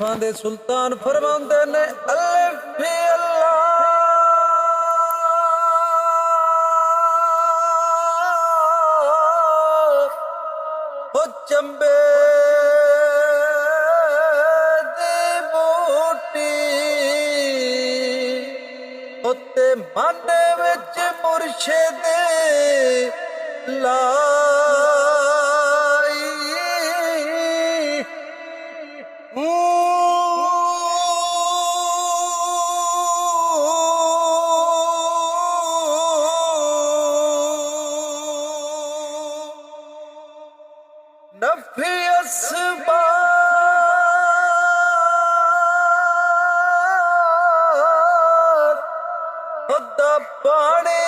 आरिफां दे सुल्तान फरमाउंदे ने अल्लाह अल्लाह ओ चंबे दी बूटी उत्ते मन विच मुर्शिद लाई नफी असबार खुदा पानी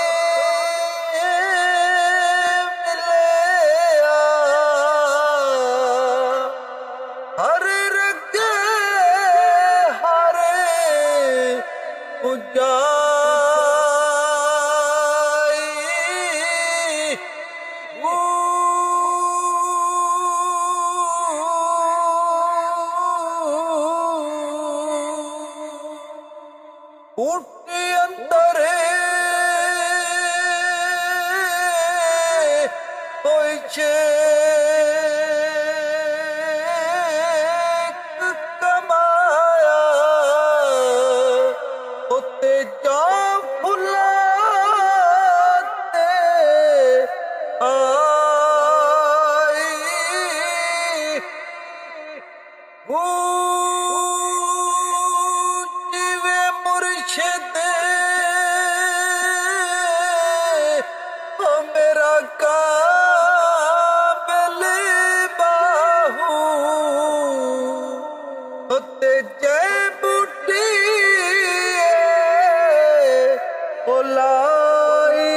मिले हर रगे हर उजाई ऊटी अंदर कोई चेक कमाया उत्ते जा फुलाते आई जीवे मुर्शिद ओ मेरा काबिल बाहू उत्ते जय बूटी ओ लाई